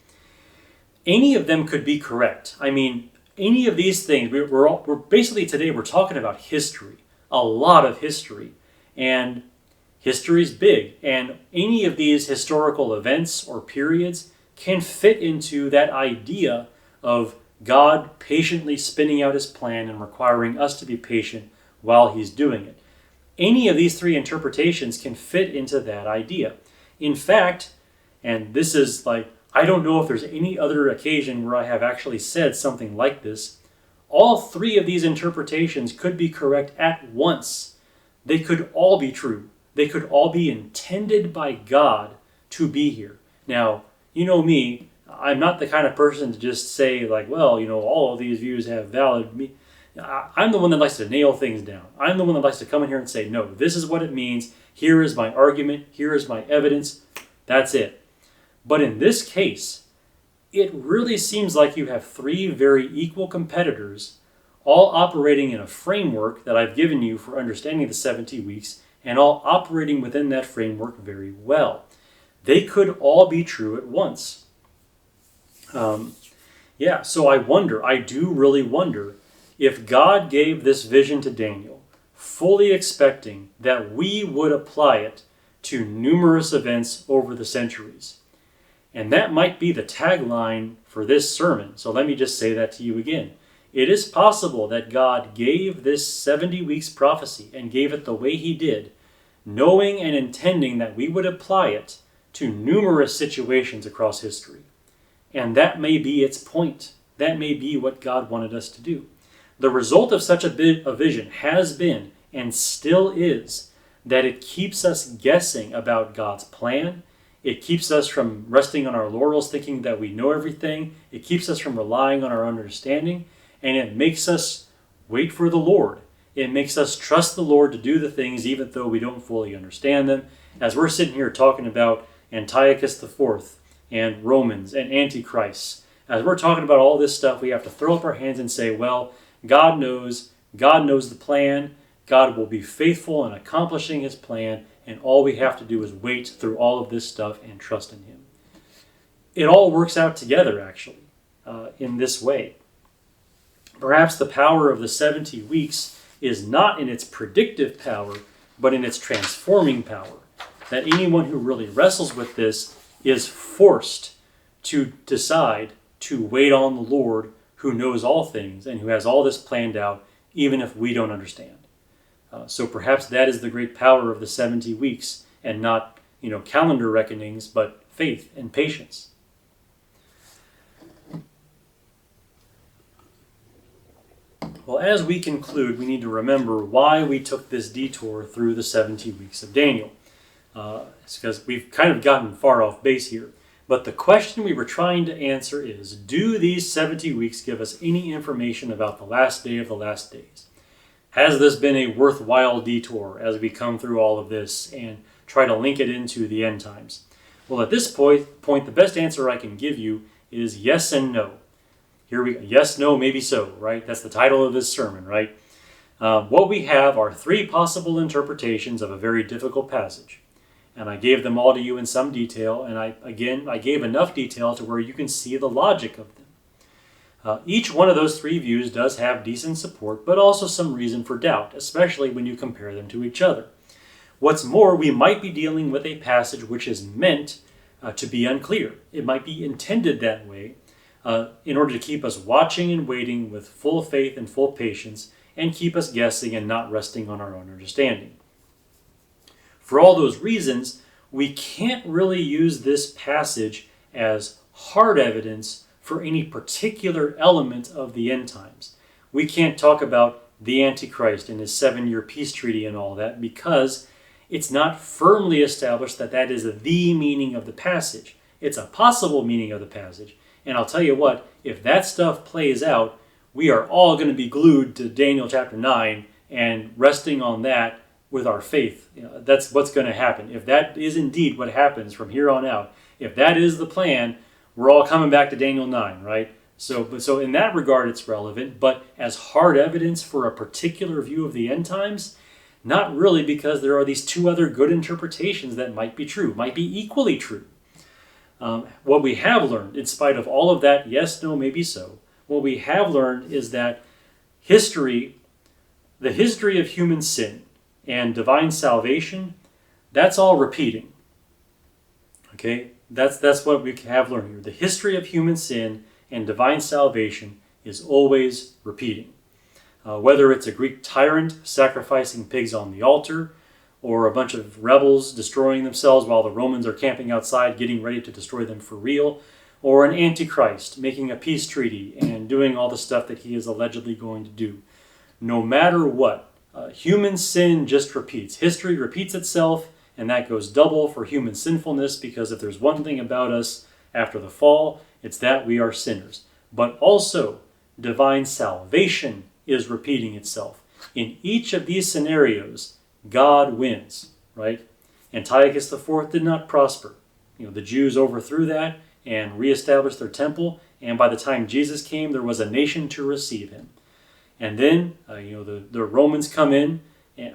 [SPEAKER 1] any of them could be correct. I mean, Any of these things, we're basically today we're talking about history, a lot of history, and history's big, and any of these historical events or periods can fit into that idea of God patiently spinning out his plan and requiring us to be patient while he's doing it. Any of these three interpretations can fit into that idea. In fact, and this is like, I don't know if there's any other occasion where I have actually said something like this, all three of these interpretations could be correct at once. They could all be true. They could all be intended by God to be here. Now, you know me, I'm not the kind of person to just say like, well, all of these views have valid. I'm the one that likes to nail things down. I'm the one that likes to come in here and say, no, this is what it means. Here is my argument. Here is my evidence. That's it. But in this case, it really seems like you have three very equal competitors all operating in a framework that I've given you for understanding the 70 weeks and all operating within that framework very well. They could all be true at once. So I do really wonder if God gave this vision to Daniel, fully expecting that we would apply it to numerous events over the centuries. And that might be the tagline for this sermon. So let me just say that to you again. It is possible that God gave this 70 weeks prophecy and gave it the way he did, knowing and intending that we would apply it to numerous situations across history. And that may be its point. That may be what God wanted us to do. The result of such a vision has been, and still is, that it keeps us guessing about God's plan. It keeps us from resting on our laurels thinking that we know everything. It keeps us from relying on our understanding. And it makes us wait for the Lord. It makes us trust the Lord to do the things even though we don't fully understand them. As we're sitting here talking about Antiochus IV and Romans and Antichrist, as we're talking about all this stuff, we have to throw up our hands and say, well, God knows the plan. God will be faithful in accomplishing his plan, and all we have to do is wait through all of this stuff and trust in him. It all works out together, actually, in this way. Perhaps the power of the 70 weeks is not in its predictive power, but in its transforming power. That anyone who really wrestles with this is forced to decide to wait on the Lord, who knows all things and who has all this planned out, even if we don't understand. So perhaps that is the great power of the 70 weeks, and not, calendar reckonings, but faith and patience. Well, as we conclude, we need to remember why we took this detour through the 70 weeks of Daniel. It's because we've kind of gotten far off base here. But the question we were trying to answer is, do these 70 weeks give us any information about the last day of the last days? Has this been a worthwhile detour as we come through all of this and try to link it into the end times? Well, at this point, the best answer I can give you is yes and no. Here we go. Yes, no, maybe so, right? That's the title of this sermon, right? What we have are three possible interpretations of a very difficult passage. And I gave them all to you in some detail, and I gave enough detail to where you can see the logic of them. Each one of those three views does have decent support, but also some reason for doubt, especially when you compare them to each other. What's more, we might be dealing with a passage which is meant to be unclear. It might be intended that way in order to keep us watching and waiting with full faith and full patience, and keep us guessing and not resting on our own understanding. For all those reasons, we can't really use this passage as hard evidence for any particular element of the end times. We can't talk about the Antichrist and his 7-year peace treaty and all that, because it's not firmly established that that is the meaning of the passage. It's a possible meaning of the passage. And I'll tell you what, if that stuff plays out, we are all going to be glued to Daniel chapter 9 and resting on that with our faith. That's what's going to happen. If that is indeed what happens from here on out, if that is the plan, we're all coming back to Daniel 9, right? So in that regard, it's relevant, but as hard evidence for a particular view of the end times, not really, because there are these two other good interpretations that might be true, might be equally true. What we have learned, in spite of all of that, yes, no, maybe so, what we have learned is that history, the history of human sin and divine salvation, that's all repeating. Okay? That's what we have learned here. The history of human sin and divine salvation is always repeating. Whether it's a Greek tyrant sacrificing pigs on the altar, or a bunch of rebels destroying themselves while the Romans are camping outside getting ready to destroy them for real, or an antichrist making a peace treaty and doing all the stuff that he is allegedly going to do. No matter what, human sin just repeats. History repeats itself, and that goes double for human sinfulness, because if there's one thing about us after the fall, it's that we are sinners. But also, divine salvation is repeating itself. In each of these scenarios, God wins, right? Antiochus IV did not prosper. The Jews overthrew that and reestablished their temple, and by the time Jesus came, there was a nation to receive him. And then, the Romans come in, and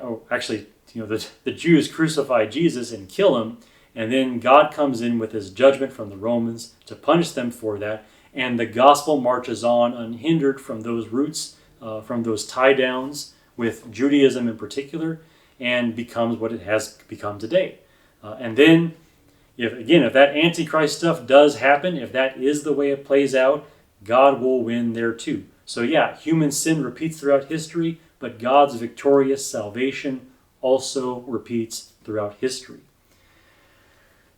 [SPEAKER 1] the Jews crucify Jesus and kill him, and then God comes in with his judgment from the Romans to punish them for that, and the gospel marches on unhindered from those roots, from those tie-downs with Judaism in particular, and becomes what it has become today. And then, if that Antichrist stuff does happen, if that is the way it plays out, God will win there too. So yeah, human sin repeats throughout history, but God's victorious salvation also repeats throughout history.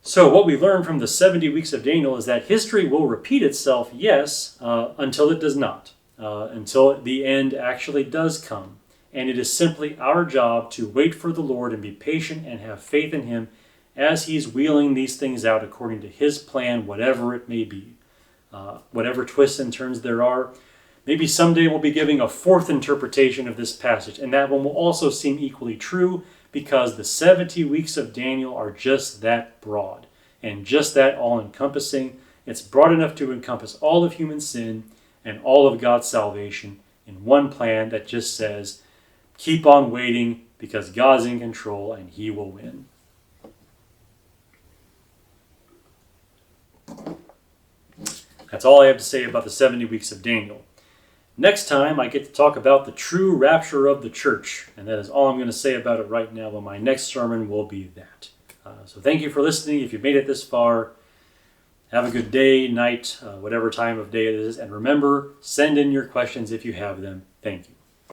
[SPEAKER 1] So what we learn from the 70 weeks of Daniel is that history will repeat itself, yes, until it does not, until the end actually does come. And it is simply our job to wait for the Lord and be patient and have faith in him as he's wheeling these things out according to his plan, whatever it may be. Whatever twists and turns there are. Maybe someday we'll be giving a fourth interpretation of this passage, and that one will also seem equally true, because the 70 weeks of Daniel are just that broad and just that all-encompassing. It's broad enough to encompass all of human sin and all of God's salvation in one plan that just says, keep on waiting because God's in control and he will win. That's all I have to say about the 70 weeks of Daniel. Next time, I get to talk about the true rapture of the church, and that is all I'm going to say about it right now, but my next sermon will be that. So thank you for listening. If you've made it this far, have a good day, night, whatever time of day it is, and remember, send in your questions if you have them. Thank you.